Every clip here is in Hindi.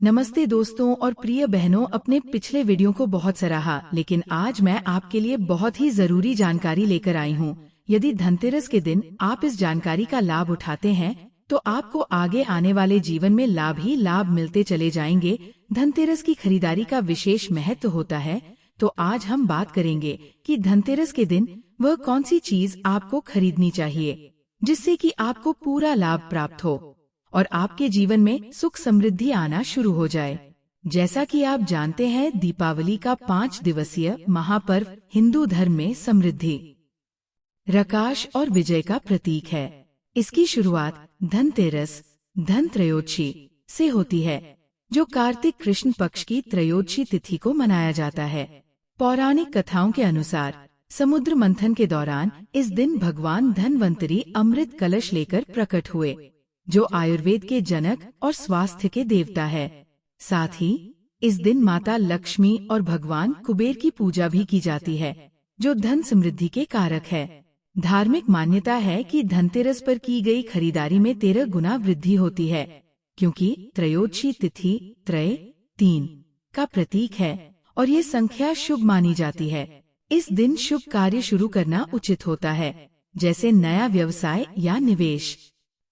नमस्ते दोस्तों और प्रिय बहनों, अपने पिछले वीडियो को बहुत सराहा, लेकिन आज मैं आपके लिए बहुत ही जरूरी जानकारी लेकर आई हूँ। यदि धनतेरस के दिन आप इस जानकारी का लाभ उठाते हैं तो आपको आगे आने वाले जीवन में लाभ ही लाभ मिलते चले जाएंगे। धनतेरस की खरीदारी का विशेष महत्व होता है, तो आज हम बात करेंगे कि धनतेरस के दिन वह कौन सी चीज आपको खरीदनी चाहिए जिससे कि आपको पूरा लाभ प्राप्त हो और आपके जीवन में सुख समृद्धि आना शुरू हो जाए। जैसा कि आप जानते हैं, दीपावली का 5 दिवसीय महापर्व हिंदू धर्म में समृद्धि, प्रकाश और विजय का प्रतीक है। इसकी शुरुआत धनतेरस धन त्रयोदशी से होती है, जो कार्तिक कृष्ण पक्ष की त्रयोदशी तिथि को मनाया जाता है। पौराणिक कथाओं के अनुसार समुद्र मंथन के दौरान इस दिन भगवान धनवंतरी अमृत कलश लेकर प्रकट हुए, जो आयुर्वेद के जनक और स्वास्थ्य के देवता है। साथ ही इस दिन माता लक्ष्मी और भगवान कुबेर की पूजा भी की जाती है, जो धन समृद्धि के कारक है। धार्मिक मान्यता है कि धनतेरस पर की गई खरीदारी में 13 गुना वृद्धि होती है, क्योंकि त्रयोदशी तिथि त्रय 3 का प्रतीक है और ये संख्या शुभ मानी जाती है। इस दिन शुभ कार्य शुरू करना उचित होता है, जैसे नया व्यवसाय या निवेश।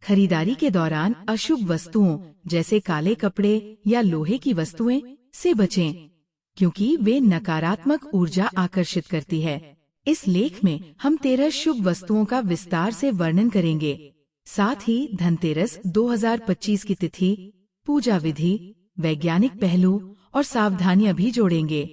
खरीदारी के दौरान अशुभ वस्तुओं जैसे काले कपड़े या लोहे की वस्तुएं से बचें, क्योंकि वे नकारात्मक ऊर्जा आकर्षित करती है। इस लेख में हम 13 शुभ वस्तुओं का विस्तार से वर्णन करेंगे। साथ ही धनतेरस 2025 की तिथि, पूजा विधि, वैज्ञानिक पहलू और सावधानियां भी जोड़ेंगे।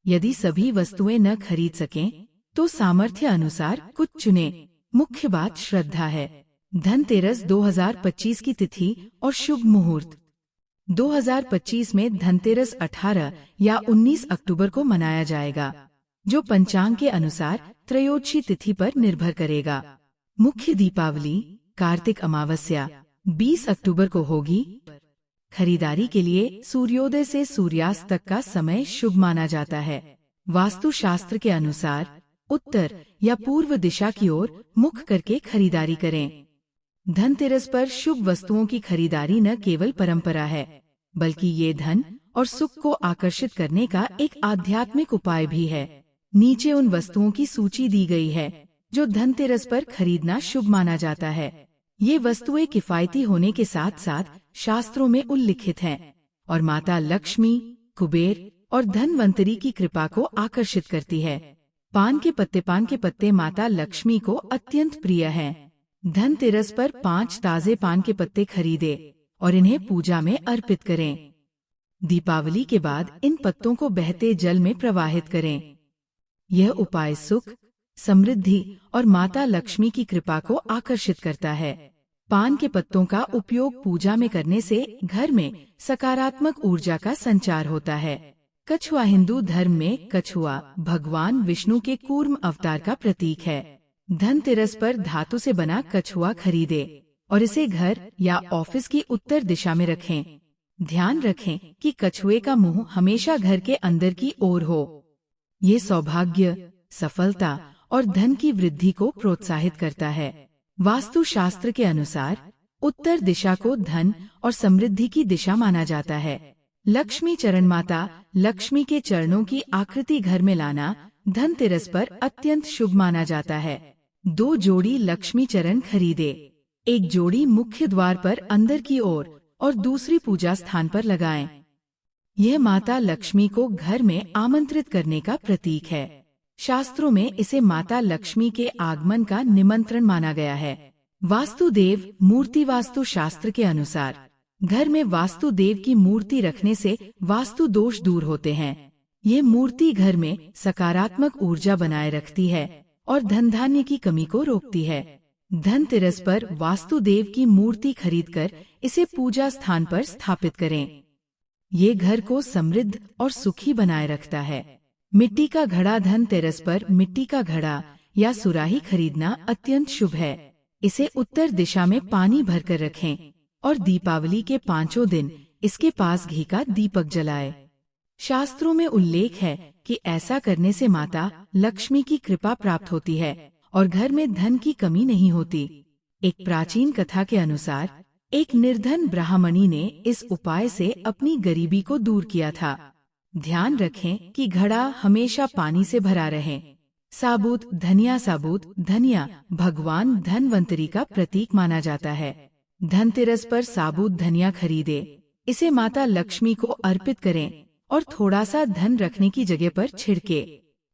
यदि सभी वस्तुएं न खरीद सकें तो सामर्थ्य अनुसार कुछ चुनें। मुख्य बात श्रद्धा है। धनतेरस 2025 की तिथि और शुभ मुहूर्त। 2025 में धनतेरस 18 या 19 अक्टूबर को मनाया जाएगा, जो पंचांग के अनुसार त्रयोदशी तिथि पर निर्भर करेगा। मुख्य दीपावली कार्तिक अमावस्या 20 अक्टूबर को होगी। खरीदारी के लिए सूर्योदय से सूर्यास्त तक का समय शुभ माना जाता है। वास्तुशास्त्र के अनुसार उत्तर या पूर्व दिशा की ओर मुख करके खरीदारी करें। धनतेरस पर शुभ वस्तुओं की खरीदारी न केवल परंपरा है, बल्कि ये धन और सुख को आकर्षित करने का एक आध्यात्मिक उपाय भी है। नीचे उन वस्तुओं की सूची दी गई है जो धनतेरस पर खरीदना शुभ माना जाता है। ये वस्तुएं किफायती होने के साथ साथ शास्त्रों में उल्लिखित हैं और माता लक्ष्मी, कुबेर और धनवंतरी की कृपा को आकर्षित करती है। पान के पत्ते माता लक्ष्मी को अत्यंत प्रिय हैं। धनतेरस पर 5 ताजे पान के पत्ते खरीदें और इन्हें पूजा में अर्पित करें। दीपावली के बाद इन पत्तों को बहते जल में प्रवाहित करें। यह उपाय सुख, समृद्धि और माता लक्ष्मी की कृपा को आकर्षित करता है। पान के पत्तों का उपयोग पूजा में करने से घर में सकारात्मक ऊर्जा का संचार होता है। कछुआ हिंदू धर्म में कछुआ भगवान विष्णु के कूर्म अवतार का प्रतीक है। धनतेरस पर धातु से बना कछुआ खरीदे और इसे घर या ऑफिस की उत्तर दिशा में रखें। ध्यान रखें कि कछुए का मुंह हमेशा घर के अंदर की ओर हो। ये सौभाग्य, सफलता और धन की वृद्धि को प्रोत्साहित करता है। वास्तुशास्त्र के अनुसार उत्तर दिशा को धन और समृद्धि की दिशा माना जाता है। लक्ष्मी चरण माता लक्ष्मी के चरणों की आकृति घर में लाना धनतेरस पर अत्यंत शुभ माना जाता है। 2 जोड़ी लक्ष्मी चरण खरीदे। एक जोड़ी मुख्य द्वार पर अंदर की ओर और दूसरी पूजा स्थान पर लगाएं। यह माता लक्ष्मी को घर में आमंत्रित करने का प्रतीक है। शास्त्रों में इसे माता लक्ष्मी के आगमन का निमंत्रण माना गया है। वास्तुदेव मूर्ति वास्तु शास्त्र के अनुसार घर में वास्तुदेव की मूर्ति रखने से वास्तु दोष दूर होते हैं। ये मूर्ति घर में सकारात्मक ऊर्जा बनाए रखती है और धन धान्य की कमी को रोकती है। धनतेरस पर वास्तुदेव की मूर्ति खरीदकर इसे पूजा स्थान पर स्थापित करें। ये घर को समृद्ध और सुखी बनाए रखता है। मिट्टी का घड़ा धनतेरस पर मिट्टी का घड़ा या सुराही खरीदना अत्यंत शुभ है। इसे उत्तर दिशा में पानी भरकर रखें और दीपावली के 5 दिन इसके पास घी का दीपक जलाएं। शास्त्रों में उल्लेख है कि ऐसा करने से माता लक्ष्मी की कृपा प्राप्त होती है और घर में धन की कमी नहीं होती। एक प्राचीन कथा के अनुसार एक निर्धन ब्राह्मणी ने इस उपाय से अपनी गरीबी को दूर किया था। ध्यान रखें कि घड़ा हमेशा पानी से भरा रहे। साबुत धनिया भगवान धनवंतरी का प्रतीक माना जाता है। धनतेरस पर साबुत धनिया खरीदे, इसे माता लक्ष्मी को अर्पित करें और थोड़ा सा धन रखने की जगह पर छिड़के।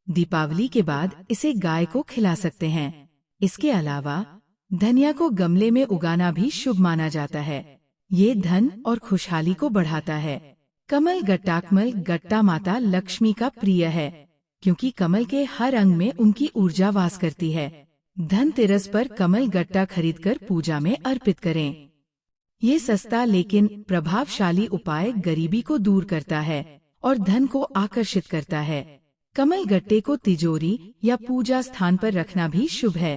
दीपावली के बाद इसे गाय को खिला सकते हैं। इसके अलावा धनिया को गमले में उगाना भी शुभ माना जाता है। ये धन और खुशहाली को बढ़ाता है। कमल गट्टा माता लक्ष्मी का प्रिय है, क्योंकि कमल के हर अंग में उनकी ऊर्जा वास करती है। धनतेरस पर कमल गट्टा खरीदकर पूजा में अर्पित करें। ये सस्ता लेकिन प्रभावशाली उपाय गरीबी को दूर करता है और धन को आकर्षित करता है। कमल गट्टे को तिजोरी या पूजा स्थान पर रखना भी शुभ है।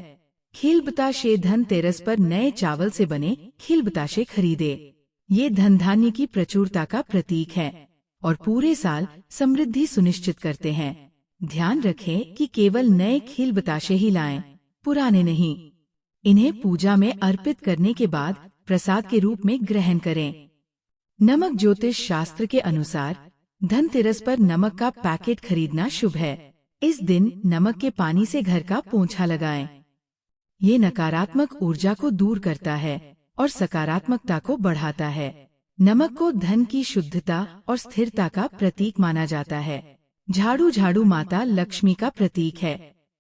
खील बताशे धनतेरस पर नए चावल से बने खील बताशे खरीदे। ये धन धान्य की प्रचुरता का प्रतीक है और पूरे साल समृद्धि सुनिश्चित करते हैं। ध्यान रखें कि केवल नए खील बताशे ही लाएं, पुराने नहीं। इन्हें पूजा में अर्पित करने के बाद प्रसाद के रूप में ग्रहण करें। नमक ज्योतिष शास्त्र के अनुसार धनतेरस पर नमक का पैकेट खरीदना शुभ है। इस दिन नमक के पानी से घर का पोंछा लगाएं। ये नकारात्मक ऊर्जा को दूर करता है और सकारात्मकता को बढ़ाता है। नमक को धन की शुद्धता और स्थिरता का प्रतीक माना जाता है। झाड़ू माता लक्ष्मी का प्रतीक है,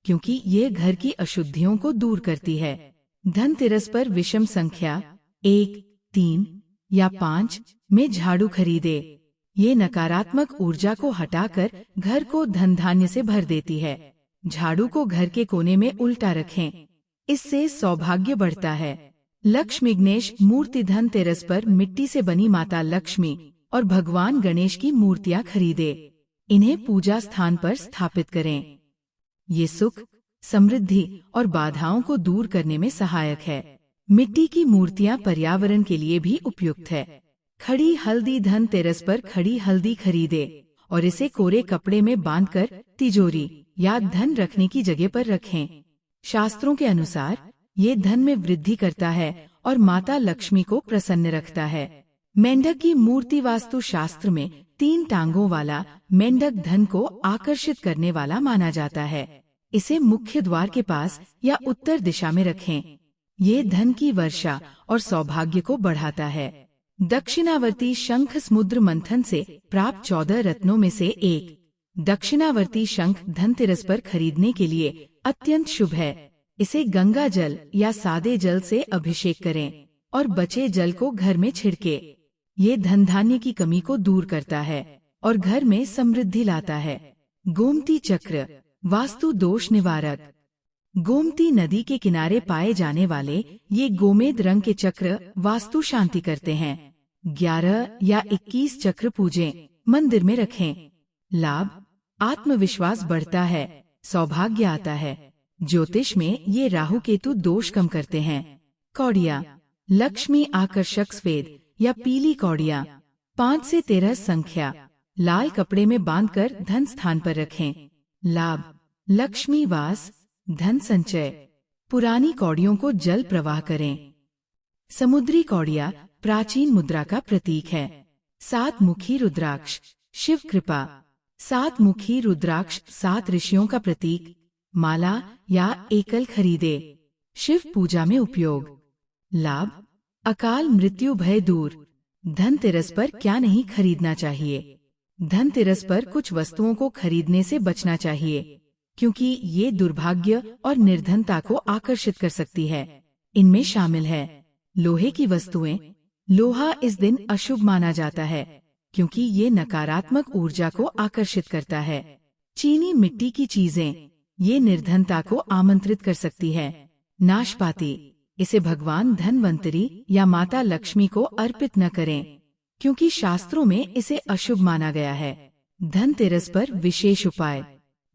क्योंकि ये घर की अशुद्धियों को दूर करती है। धनतेरस पर विषम संख्या 1, 3 या 5 में झाड़ू खरीदे। ये नकारात्मक ऊर्जा को हटाकर घर को धन धान्य से भर देती है। झाड़ू को घर के कोने में उल्टा रखें, इससे सौभाग्य बढ़ता है। लक्ष्मी गणेश मूर्ति धनतेरस पर मिट्टी से बनी माता लक्ष्मी और भगवान गणेश की मूर्तियां खरीदे। इन्हें पूजा स्थान पर स्थापित करें। ये सुख, समृद्धि और बाधाओं को दूर करने में सहायक है। मिट्टी की मूर्तियां पर्यावरण के लिए भी उपयुक्त है। खड़ी हल्दी धनतेरस पर खड़ी हल्दी खरीदे और इसे कोरे कपड़े में बांधकर तिजोरी या धन रखने की जगह पर रखें। शास्त्रों के अनुसार ये धन में वृद्धि करता है और माता लक्ष्मी को प्रसन्न रखता है। मेंढक की मूर्ति वास्तु शास्त्र में 3 टांगों वाला मेंढक धन को आकर्षित करने वाला माना जाता है। इसे मुख्य द्वार के पास या उत्तर दिशा में रखें। ये धन की वर्षा और सौभाग्य को बढ़ाता है। दक्षिणावर्ती शंख समुद्र मंथन से प्राप्त 14 रत्नों में से एक। दक्षिणावर्ती शंख धनतेरस पर खरीदने के लिए अत्यंत शुभ है। इसे गंगा जल या सादे जल से अभिषेक करें और बचे जल को घर में छिड़के। ये धन धान्य की कमी को दूर करता है और घर में समृद्धि लाता है। गोमती चक्र वास्तु दोष निवारक। गोमती नदी के किनारे पाए जाने वाले ये गोमेद रंग के चक्र वास्तु शांति करते हैं। 11 या 21 चक्र पूजें, मंदिर में रखें। लाभ, आत्मविश्वास बढ़ता है, सौभाग्य आता है। ज्योतिष में ये राहु केतु दोष कम करते हैं। कौड़िया, लक्ष्मी आकर्षक सफेद या पीली कौड़िया 5 से 13 संख्या, लाल कपड़े में बांधकर धन स्थान पर रखें। लाभ, लक्ष्मी वास, धन संचय। पुरानी कौड़ियों को जल प्रवाह करें। समुद्री कौड़िया प्राचीन मुद्रा का प्रतीक है। 7 मुखी रुद्राक्ष, शिव कृपा। 7 मुखी रुद्राक्ष 7 ऋषियों का प्रतीक, माला या एकल खरीदे। शिव पूजा में उपयोग। लाभ, अकाल मृत्यु भय दूर। धनतेरस पर क्या नहीं खरीदना चाहिए? धनतेरस पर कुछ वस्तुओं को खरीदने से बचना चाहिए, क्योंकि ये दुर्भाग्य और निर्धनता को आकर्षित कर सकती है। इनमें शामिल है लोहे की वस्तुएं। लोहा इस दिन अशुभ माना जाता है, क्योंकि ये नकारात्मक ऊर्जा को आकर्षित करता है। चीनी मिट्टी की चीजें, ये निर्धनता को आमंत्रित कर सकती है। नाशपाती, इसे भगवान धनवंतरी या माता लक्ष्मी को अर्पित न करें, क्योंकि शास्त्रों में इसे अशुभ माना गया है। धनतेरस पर विशेष उपाय।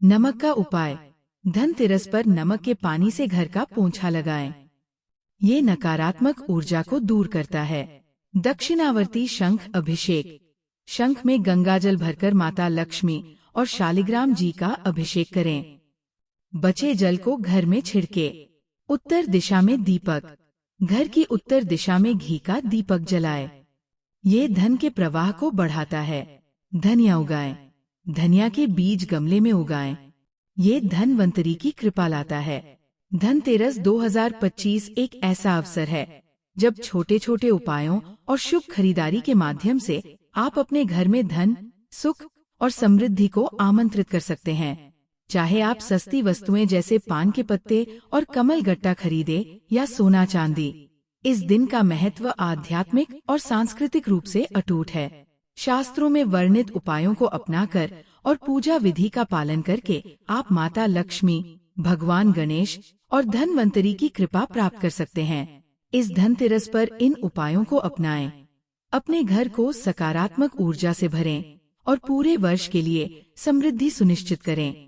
नमक का उपाय। धनतेरस पर नमक के पानी से घर का पोंछा लगाएं। ये नकारात्मक ऊर्जा को दूर करता है। दक्षिणावर्ती शंख अभिषेक। शंख में गंगाजल भरकर माता लक्ष्मी और शालिग्राम जी का अभिषेक करें। बचे जल को घर में छिड़के। उत्तर दिशा में दीपक। घर की उत्तर दिशा में घी का दीपक जलाए। ये धन के प्रवाह को बढ़ाता है। धनिया उगाएं। धनिया के बीज गमले में उगाएं। ये धनवंतरी की कृपा लाता है। धनतेरस 2025 एक ऐसा अवसर है जब छोटे छोटे उपायों और शुभ खरीदारी के माध्यम से आप अपने घर में धन, सुख और समृद्धि को आमंत्रित कर सकते हैं। चाहे आप सस्ती वस्तुएं जैसे पान के पत्ते और कमल गट्टा खरीदे या सोना चांदी, इस दिन का महत्व आध्यात्मिक और सांस्कृतिक रूप से अटूट है। शास्त्रों में वर्णित उपायों को अपनाकर और पूजा विधि का पालन करके आप माता लक्ष्मी, भगवान गणेश और धनवंतरी की कृपा प्राप्त कर सकते हैं। इस धनतेरस पर इन उपायों को अपनाएं। अपने घर को सकारात्मक ऊर्जा से भरें और पूरे वर्ष के लिए समृद्धि सुनिश्चित करें।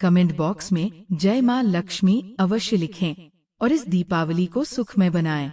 कमेंट बॉक्स में जय मां लक्ष्मी अवश्य लिखें और इस दीपावली को सुखमय बनाएं।